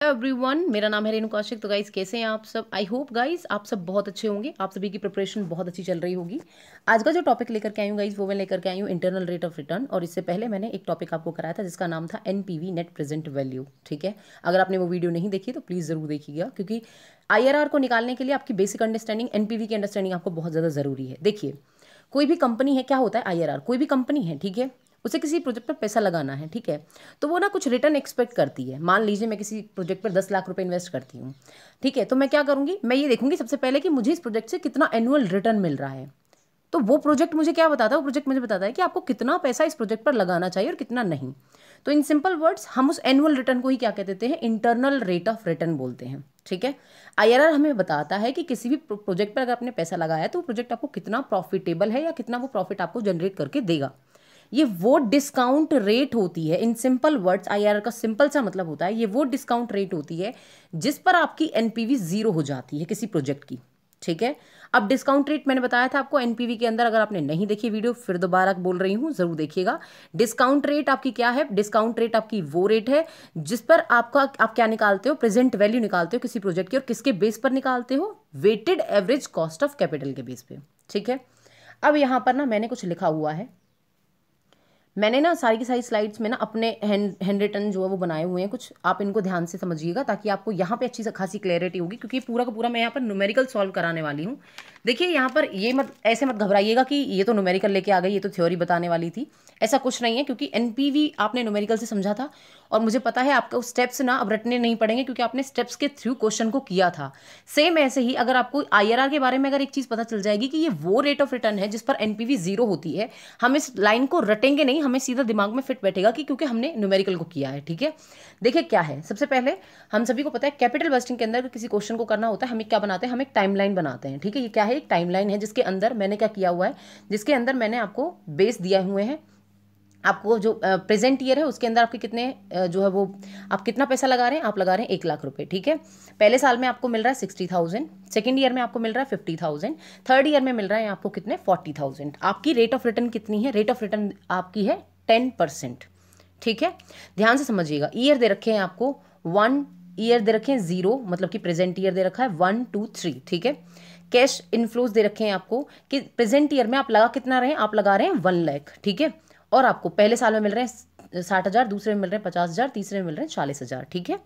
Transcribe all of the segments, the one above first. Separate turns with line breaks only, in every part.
Everyone, मेरा नाम है रेणु कौशिक। तो गाइस कैसे हैं आप सब? आई होप गाइस आप सब बहुत अच्छे होंगे। आप सभी की प्रिपरेशन बहुत अच्छी चल रही होगी। आज का जो टॉपिक लेकर के आई हूँ गाइस, वो मैं लेकर के आई हूँ इंटरनल रेट ऑफ रिटर्न। और इससे पहले मैंने एक टॉपिक आपको कराया था जिसका नाम था एनपीवी, नेट प्रेजेंट वैल्यू। ठीक है, अगर आपने वो वीडियो नहीं देखी तो प्लीज़ ज़रूर देखिएगा, क्योंकि आईआरआर को निकालने के लिए आपकी बेसिक अंडरस्टैंडिंग, एनपीवी की अंडरस्टैंडिंग आपको बहुत ज़्यादा ज़रूरी है। देखिए, कोई भी कंपनी है, क्या होता है आईआरआर, कोई भी कंपनी है, ठीक है, उसे किसी प्रोजेक्ट पर पैसा लगाना है, ठीक है, तो वो ना कुछ रिटर्न एक्सपेक्ट करती है। मान लीजिए मैं किसी प्रोजेक्ट पर 10 लाख रुपए इन्वेस्ट करती हूँ, ठीक है, तो मैं क्या करूँगी, मैं ये देखूंगी सबसे पहले कि मुझे इस प्रोजेक्ट से कितना एनुअल रिटर्न मिल रहा है। तो वो प्रोजेक्ट मुझे क्या बताता है, वो प्रोजेक्ट मुझे बताता है कि आपको कितना पैसा इस प्रोजेक्ट पर लगाना चाहिए और कितना नहीं। तो इन सिंपल वर्ड्स हम उस एनुअल रिटर्न को ही क्या कह देते हैं, इंटरनल रेट ऑफ रिटर्न बोलते हैं। ठीक है, आईआरआर हमें बताता है कि किसी भी प्रोजेक्ट पर अगर आपने पैसा लगाया है तो वो प्रोजेक्ट आपको कितना प्रॉफिटेबल है या कितना वो प्रॉफिट आपको जनरेट करके देगा। ये वो डिस्काउंट रेट होती है, इन सिंपल वर्ड्स आईआरआर का सिंपल सा मतलब होता है, ये वो डिस्काउंट रेट होती है जिस पर आपकी एनपीवी जीरो हो जाती है किसी प्रोजेक्ट की। ठीक है, अब डिस्काउंट रेट मैंने बताया था आपको एनपीवी के अंदर, अगर आपने नहीं देखी वीडियो फिर दोबारा बोल रही हूं, जरूर देखिएगा। डिस्काउंट रेट आपकी क्या है? डिस्काउंट रेट आपकी वो रेट है जिस पर आप क्या निकालते हो, प्रेजेंट वैल्यू निकालते हो किसी प्रोजेक्ट की। और किसके बेस पर निकालते हो? Weighted average cost of capital के बेस पे। ठीक है, अब यहां पर ना मैंने कुछ लिखा हुआ है, मैंने ना सारी की सारी स्लाइड्स में ना अपने हैंड रिटन जो है वो बनाए हुए हैं कुछ, आप इनको ध्यान से समझिएगा ताकि आपको यहाँ पे अच्छी खासी क्लैरिटी होगी, क्योंकि पूरा का पूरा मैं यहाँ पर न्यूमेरिकल सॉल्व कराने वाली हूँ। देखिए यहाँ पर ये मत ऐसे मत घबराइएगा कि ये तो न्यूमेरिकल लेके आ गई, ये तो थ्योरी बताने वाली थी। ऐसा कुछ नहीं है, क्योंकि एनपीवी आपने न्यूमेरिकल से समझा था और मुझे पता है आपको स्टेप्स ना अब रटने नहीं पड़ेंगे, क्योंकि आपने स्टेप्स के थ्रू क्वेश्चन को किया था। सेम ऐसे ही अगर आपको आईआरआर के बारे में अगर एक चीज पता चल जाएगी कि ये वो रेट ऑफ रिटर्न है जिस पर एनपीवी जीरो होती है, हम इस लाइन को रटेंगे नहीं, हमें सीधा दिमाग में फिट बैठेगा कि क्योंकि हमने न्यूमेरिकल को किया है। ठीक है, देखिए क्या है, सबसे पहले हम सभी को पता है कैपिटल बस्टिंग के अंदर किसी क्वेश्चन को करना होता है, हम क्या बनाते हैं, हम एक टाइमलाइन बनाते हैं। ठीक है, ये क्या है, एक टाइमलाइन है जिसके अंदर मैंने क्या किया हुआ है, जिसके अंदर मैंने आपको बेस दिया हुए हैं। आपको जो प्रेजेंट ईयर है उसके अंदर आपके कितने जो है वो आप कितना पैसा लगा रहे हैं, आप लगा रहे हैं 1 लाख रुपए। ठीक है, पहले साल में आपको मिल रहा है 60,000, सेकेंड ईयर में आपको मिल रहा है 50,000, थर्ड ईयर में मिल रहा है आपको कितने 40,000। आपकी रेट ऑफ रिटर्न कितनी है? रेट ऑफ रिटर्न आपकी है 10%। ठीक है, ध्यान से समझिएगा। ईयर दे रखे हैं आपको 1, ईयर दे रखे हैं 0, मतलब कि प्रेजेंट ईयर दे रखा है 1, 2, 3। ठीक है, कैश इनफ्लोज दे रखे हैं आपको कि प्रेजेंट ईयर में आप लगा कितना रहे हैं, आप लगा रहे हैं 1 लाख। ठीक है, और आपको पहले साल में मिल रहे हैं 60,000, दूसरे में मिल रहे हैं 50,000, तीसरे में मिल रहे हैं 40,000। ठीक है,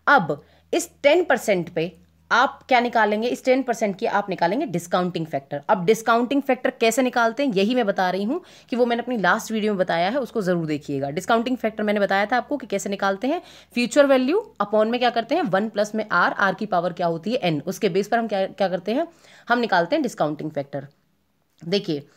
अब इस 10% पे आप क्या निकालेंगे, इस 10% की आप निकालेंगे डिस्काउंटिंग फैक्टर। अब डिस्काउंटिंग फैक्टर कैसे निकालते हैं यही मैं बता रही हूं, कि वो मैंने अपनी लास्ट वीडियो में बताया है, उसको जरूर देखिएगा। डिस्काउंटिंग फैक्टर मैंने बताया था आपको कि कैसे निकालते हैं, फ्यूचर वैल्यू अपॉन में क्या करते हैं 1 प्लस में आर की पावर क्या होती है n, उसके बेस पर हम क्या करते हैं, हम निकालते हैं डिस्काउंटिंग फैक्टर। देखिए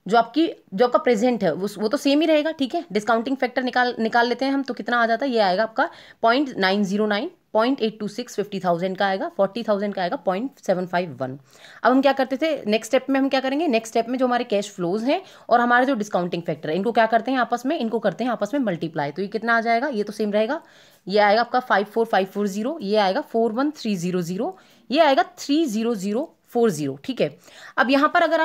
जो आपका प्रेजेंट है वो तो सेम ही रहेगा। ठीक है, डिस्काउंटिंग फैक्टर निकाल लेते हैं हम, तो कितना आ जाता है, ये आएगा आपका 0.909, 0.826 50,000 का आएगा, 40,000 का आएगा 0.751। अब हम क्या करते थे, नेक्स्ट स्टेप में हम क्या करेंगे, नेक्स्ट स्टेप में जो हमारे कैश फ्लोज हैं और हमारे जो डिस्काउंटिंग फैक्टर है, इनको क्या करते हैं आपस में, इनको करते हैं आपस में मल्टीप्लाई। तो ये कितना आ जाएगा, ये तो सेम रहेगा, ये आएगा आपका 54,540, ये आएगा 41,300, ये आएगा 300,40। ठीक है, अब यहां पर अगर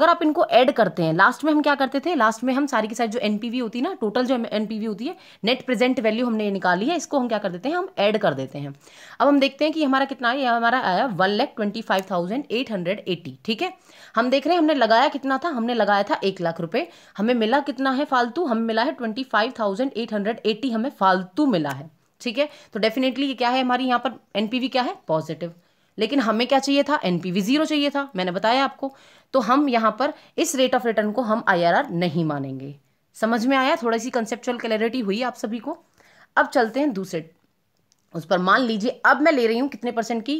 आप इनको ऐड करते हैं, लास्ट में हम क्या करते थे, लास्ट में हम सारी की सारी जो एनपीवी होती है ना, टोटल जो एनपीवी होती है, नेट प्रेजेंट वैल्यू हमने निकाली है, इसको हम क्या कर देते हैं, हम ऐड कर देते हैं। अब हम देखते हैं कि हमारा कितना है, हमारा आया 1,25,880। ठीक है, हम देख रहे हैं हमने लगाया कितना था, हमने लगाया था 1 लाख रुपए, हमें मिला कितना है फालतू, हमें मिला है 25,880, हमें फालतू मिला है। ठीक है, तो डेफिनेटली ये क्या है, हमारी यहाँ पर एनपीवी क्या है, पॉजिटिव। लेकिन हमें क्या चाहिए था, एनपीवी जीरो चाहिए था, मैंने बताया आपको। तो हम यहां पर इस रेट ऑफ रिटर्न को हम आईआरआर नहीं मानेंगे। समझ में आया, थोड़ी सी कंसेप्चुअल क्लैरिटी हुई आप सभी को। अब चलते हैं दूसरे उस पर। मान लीजिए अब मैं ले रही हूं कितने परसेंट की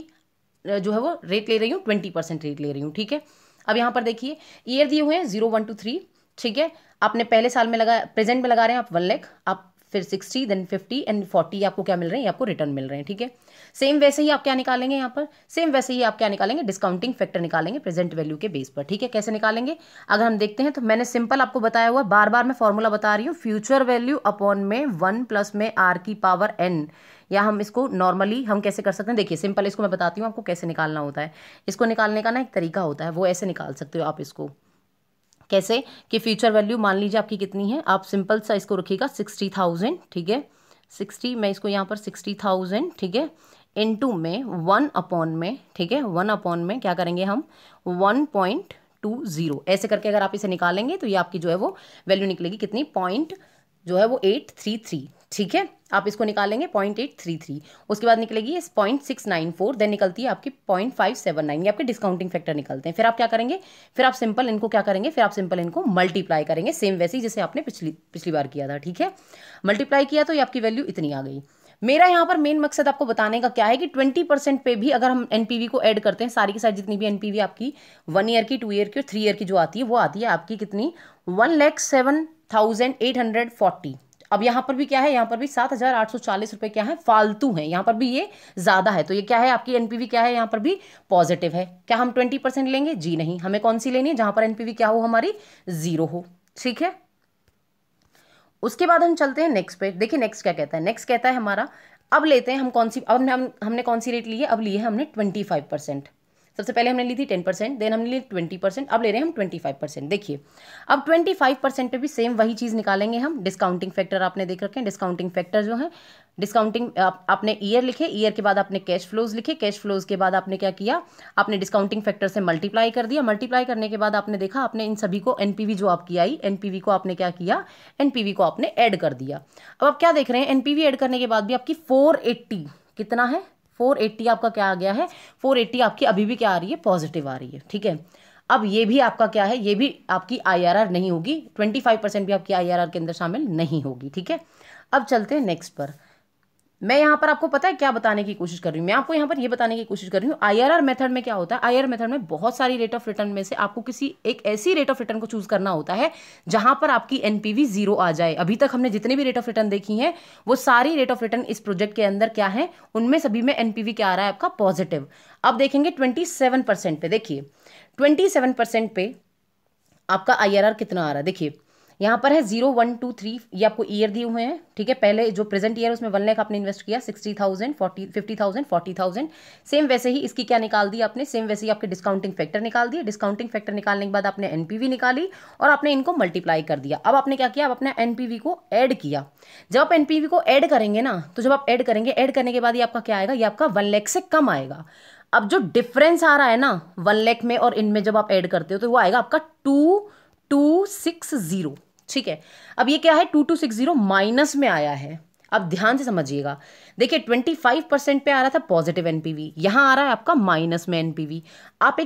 जो है वो रेट ले रही हूँ, 20% रेट ले रही हूँ। ठीक है, अब यहां पर देखिए ईयर दिए हुए हैं 0, 1, 2, 3। ठीक है, आपने पहले साल में लगा, प्रेजेंट में लगा रहे हैं आप 1 लाख, आप फिर 60, देन 50 एंड 40 आपको क्या मिल रहे हैं, ये आपको रिटर्न मिल रहे हैं। ठीक है, सेम वैसे ही आप क्या निकालेंगे यहाँ पर, सेम वैसे ही आप क्या निकालेंगे, डिस्काउंटिंग फैक्टर निकालेंगे प्रेजेंट वैल्यू के बेस पर। ठीक है, कैसे निकालेंगे, अगर हम देखते हैं तो मैंने सिंपल आपको बताया हुआ, बार बार मैं फॉर्मूला बता रही हूँ, फ्यूचर वैल्यू अपॉन में 1 प्लस में आर की पावर n, या हम इसको नॉर्मली हम कैसे कर सकते हैं, देखिए सिंपल इसको मैं बताती हूँ आपको कैसे निकालना होता है। इसको निकालने का ना एक तरीका होता है, वो ऐसे निकाल सकते हो आप इसको, कैसे कि फ्यूचर वैल्यू मान लीजिए आपकी कितनी है, आप सिंपल सा इसको रखिएगा 60,000। ठीक है, 60, मैं इसको यहाँ पर 60,000, ठीक है, इनटू में 1 अपॉन में, ठीक है, 1 अपॉन में क्या करेंगे हम 1.20, ऐसे करके अगर आप इसे निकालेंगे तो ये आपकी जो है वो वैल्यू निकलेगी कितनी, पॉइंट जो है वो 833, ठीक है, आप इसको निकालेंगे 0.833, उसके बाद निकलेगी ये 0.694, देन निकलती है आपकी 0.579, ये आपके डिस्काउंटिंग फैक्टर निकलते हैं। फिर आप क्या करेंगे, फिर आप सिंपल इनको क्या करेंगे, फिर आप सिंपल इनको मल्टीप्लाई करेंगे, सेम वैसे ही जैसे आपने पिछली बार किया था, ठीक है, मल्टीप्लाई किया तो ये आपकी वैल्यू इतनी आ गई। मेरा यहाँ पर मेन मकसद आपको बताने का क्या है कि 20% पे भी अगर हम एनपीवी को ऐड करते हैं, सारी की सारी जितनी भी एनपीवी आपकी 1 ईयर की, 2 ईयर की और 3 ईयर की जो आती है वो आती है आपकी कितनी, 1,07,840। अब यहाँ पर भी क्या है, यहाँ पर भी 7,840 रुपये क्या है, फालतू है, यहाँ पर भी ये ज़्यादा है, तो ये क्या है आपकी एनपीवी क्या है, यहाँ पर भी पॉजिटिव है। क्या हम 20% लेंगे, जी नहीं, हमें कौन सी लेनी है, जहाँ पर एनपीवी क्या हो, हमारी 0 हो, ठीक है। उसके बाद हम चलते हैं नेक्स्ट पे, देखिए नेक्स्ट क्या कहता है, नेक्स्ट कहता है हमारा, अब लेते हैं हम कौन सी, अब हमने कौन सी रेट ली है, अब ली है हमने 25%। सबसे पहले हमने ली थी 10%, देन हमने ली 20%, अब ले रहे हैं हम 25%। देखिए अब 25% पे भी सेम वही चीज़ निकालेंगे हम, डिस्काउंटिंग फैक्टर आपने देख रखे हैं, डिस्काउंटिंग फैक्टर जो है, डिस्काउंटिंग आपने ईयर लिखे, ईयर के बाद आपने कैश फ्लोज लिखे, कैश फ्लोज के बाद आपने क्या किया, आपने डिस्काउंटिंग फैक्टर से मल्टीप्लाई कर दिया, मल्टीप्लाई करने के बाद आपने देखा, आपने इन सभी को एनपीवी जो आपकी आई, एनपीवी को आपने क्या किया, एनपीवी को आपने ऐड कर दिया। अब आप क्या देख रहे हैं, एनपीवी ऐड करने के बाद भी आपकी 480 कितना है, 480 आपका क्या आ गया है, 480 आपकी अभी भी क्या आ रही है, पॉजिटिव आ रही है, ठीक है। अब ये भी आपका क्या है, ये भी आपकी आईआरआर नहीं होगी, 25% भी आपकी आईआरआर के अंदर शामिल नहीं होगी, ठीक है। अब चलते हैं नेक्स्ट पर, मैं यहाँ पर आपको पता है क्या बताने की कोशिश कर रही हूँ, मैं आपको यहाँ पर ये बताने की कोशिश कर रही हूँ आईआरआर मेथड में क्या होता है, आईआरआर मेथड में बहुत सारी रेट ऑफ रिटर्न में से आपको किसी एक ऐसी रेट ऑफ रिटर्न को चूज करना होता है जहां पर आपकी एनपीवी 0 आ जाए। अभी तक हमने जितने भी रेट ऑफ रिटर्न देखी हैं वो सारी रेट ऑफ रिटर्न इस प्रोजेक्ट के अंदर क्या है, उनमें सभी में एनपीवी क्या आ रहा है आपका, पॉजिटिव। अब देखेंगे 27% पे, देखिए 27% पे आपका आईआरआर कितना आ रहा है, देखिए यहाँ पर है 0, 1, 2, 3, ये आपको ईयर दिए हुए हैं, ठीक है। पहले जो प्रेजेंट ईयर उसमें 1 लाख आपने इन्वेस्ट किया, 60,000, 50,000, 40,000, सेम वैसे ही इसकी क्या निकाल दी आपने, सेम वैसे ही आपके डिस्काउंटिंग फैक्टर निकाल दिए, डिस्काउंटिंग फैक्टर निकालने के बाद आपने एनपीवी निकाली और आपने इनको मल्टीप्लाई कर दिया। अब आपने क्या किया, अब अपने एनपीवी को ऐड किया। जब आप एनपीवी को ऐड करेंगे ना, तो जब आप ऐड करेंगे, ऐड करने के बाद ये आपका क्या आएगा, ये आपका 1 लाख से कम आएगा। अब जो डिफरेंस आ रहा है ना 1 लाख में और इनमें जब आप ऐड करते हो तो वो आएगा आपका 2260, ठीक है। अब ये क्या है, 2260 माइनस में आया है, अब ध्यान से समझिएगा। देखिए 25% पे आ रहा था पॉजिटिव एनपीवी, यहां आ रहा है आपका माइनस में एनपीवी। आप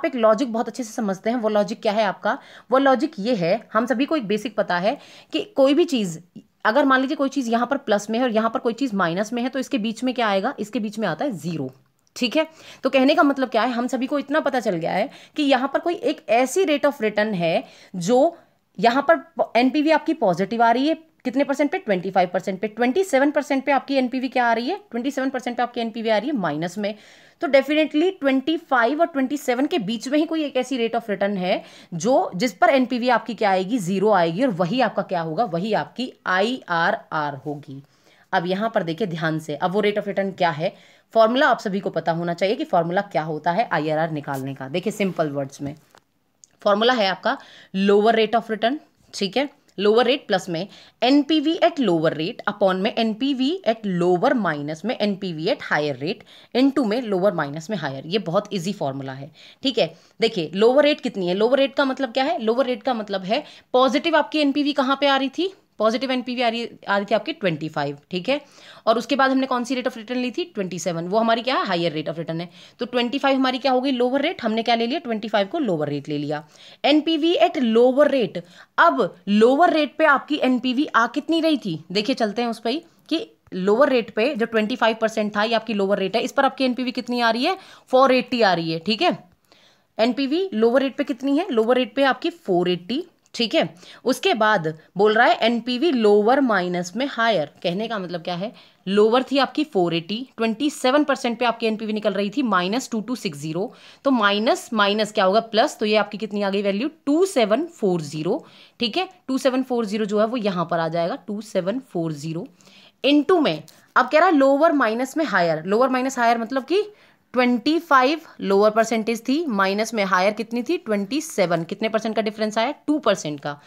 एक लॉजिक बहुत अच्छे से समझते हैं, वो लॉजिक क्या है आपका, वो लॉजिक ये है, हम सभी को एक बेसिक पता है कि कोई भी चीज अगर मान लीजिए कोई चीज यहां पर प्लस में है और यहां पर कोई चीज माइनस में है तो इसके बीच में क्या आएगा, इसके बीच में आता है 0, ठीक है। तो कहने का मतलब क्या है, हम सभी को इतना पता चल गया है कि यहां पर कोई एक ऐसी रेट ऑफ रिटर्न है जो यहां पर एनपीवी आपकी पॉजिटिव आ रही है, कितने परसेंट पे, 25% पे। 27% पे आपकी एनपीवी क्या आ रही है, 27% पे आपकी एनपीवी आ रही है माइनस में। तो डेफिनेटली 25 और 27 के बीच में ही कोई एक ऐसी रेट ऑफ रिटर्न है जो जिस पर एनपीवी आपकी क्या आएगी, 0 आएगी, और वही आपका क्या होगा, वही आपकी आईआरआर होगी। अब यहां पर देखिए ध्यान से, अब वो रेट ऑफ रिटर्न क्या है, फॉर्मूला आप सभी को पता होना चाहिए कि फॉर्मूला क्या होता है आईआरआर निकालने का। देखिए सिंपल वर्ड्स में फॉर्मूला है आपका लोअर रेट ऑफ रिटर्न, ठीक है, लोअर रेट प्लस में NPV at lower rate upon में एनपीवी एट लोअर माइनस में NPV at higher rate into में लोअर माइनस में हायर। ये बहुत इजी फॉर्मूला है, ठीक है। देखिए लोअर रेट कितनी है, लोअर रेट का मतलब क्या है, लोअर रेट का मतलब है पॉजिटिव आपकी एनपीवी कहां पे आ रही थी, पॉजिटिव एनपीवी आ रही थी आपकी 25, ठीक है। और उसके बाद हमने कौन सी रेट ऑफ रिटर्न ली थी, 27, वो हमारी क्या है, हायर रेट ऑफ रिटर्न है। तो 25 हमारी क्या हो गई, लोअर रेट, हमने क्या ले लिया, 25 को लोअर रेट ले लिया। एनपीवी एट लोअर रेट, अब लोअर रेट पे आपकी एनपीवी आ कितनी रही थी, देखिए चलते हैं उस पर कि लोअर रेट पे जो 25% था ये आपकी लोअर रेट है, इस पर आपकी एनपीवी कितनी आ रही है, 480 आ रही है, ठीक है। एनपीवी लोअर रेट पे कितनी है, लोअर रेट पे आपकी 480, ठीक है। उसके बाद बोल रहा है एनपीवी लोअर माइनस में हायर, कहने का मतलब क्या है, लोअर थी आपकी 480, 27% पे आपकी एनपीवी निकल रही थी -2260, तो माइनस माइनस क्या होगा, प्लस, तो ये आपकी कितनी आ गई वैल्यू 2740, ठीक है। 2740 जो है वो यहां पर आ जाएगा 2740 इनटू में, अब कह रहा है लोअर माइनस में हायर, लोअर माइनस हायर मतलब कि 25 लोअर परसेंटेज थी, माइनस में हायर कितनी थी 27, कितने परसेंट का डिफरेंस आया, 2% का।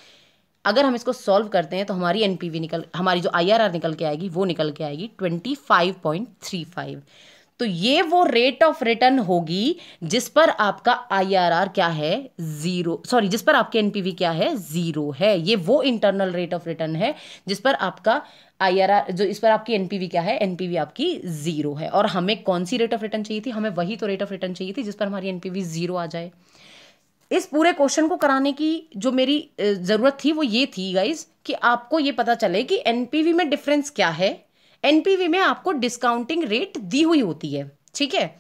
अगर हम इसको सॉल्व करते हैं तो हमारी जो IRR निकल के आएगी वो निकल के आएगी 25.35। तो ये वो रेट ऑफ रिटर्न होगी जिस पर आपका IRR क्या है, जिस पर आपके NPV क्या है, 0 है। ये वो इंटरनल रेट ऑफ रिटर्न है जिस पर आपका IRR, इस पर आपकी NPV क्या है, NPV आपकी 0 है। और हमें कौन सी रेट ऑफ रिटर्न चाहिए थी, हमें वही तो रेट ऑफ रिटर्न चाहिए थी जिस पर हमारी NPV 0 आ जाए। इस पूरे क्वेश्चन को कराने की जो मेरी जरूरत थी वो ये थी गाइज कि आपको ये पता चले कि NPV में डिफरेंस क्या है। NPV में आपको डिस्काउंटिंग रेट दी हुई होती है, ठीक है।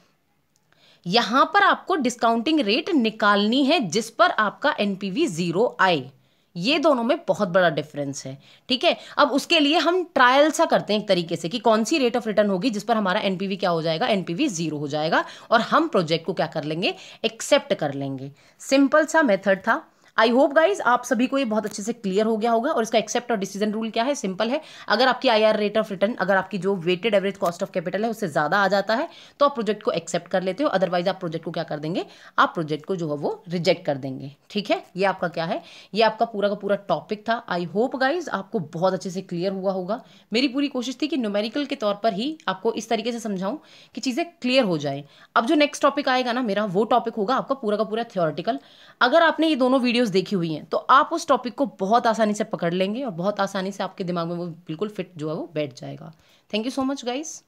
यहां पर आपको डिस्काउंटिंग रेट निकालनी है जिस पर आपका NPV 0 आए। ये दोनों में बहुत बड़ा डिफरेंस है, ठीक है। अब उसके लिए हम ट्रायल सा करते हैं एक तरीके से कि कौन सी रेट ऑफ रिटर्न होगी जिस पर हमारा NPV क्या हो जाएगा, NPV 0 हो जाएगा और हम प्रोजेक्ट को क्या कर लेंगे, एक्सेप्ट कर लेंगे। सिंपल सा मेथड था। आई होप गाइज आप सभी को ये बहुत अच्छे से क्लियर हो गया होगा। और इसका एक्सेप्ट और डिसीजन रूल क्या है, सिंपल है। अगर आपकी IR रेट ऑफ रिटर्न, अगर आपकी जो weighted average cost of capital है उससे ज्यादा आ जाता है तो आप प्रोजेक्ट को एक्सेप्ट कर लेते हो, अदरवाइज आप प्रोजेक्ट को क्या कर देंगे, आप प्रोजेक्ट को जो है वो रिजेक्ट कर देंगे, ठीक है। ये आपका क्या है, ये आपका पूरा का पूरा टॉपिक था। आई होप गाइज आपको बहुत अच्छे से क्लियर हुआ होगा। मेरी पूरी कोशिश थी कि न्यूमेरिकल के तौर पर ही आपको इस तरीके से समझाऊं कि चीजें क्लियर हो जाए। अब जो नेक्स्ट टॉपिक आएगा ना मेरा, वो टॉपिक होगा आपका पूरा का पूरा थ्योरेटिकल। अगर आपने ये दोनों वीडियोस देखी हुई हैं तो आप उस टॉपिक को बहुत आसानी से पकड़ लेंगे और बहुत आसानी से आपके दिमाग में वो बिल्कुल फिट जो है वो बैठ जाएगा। Thank you so much guys.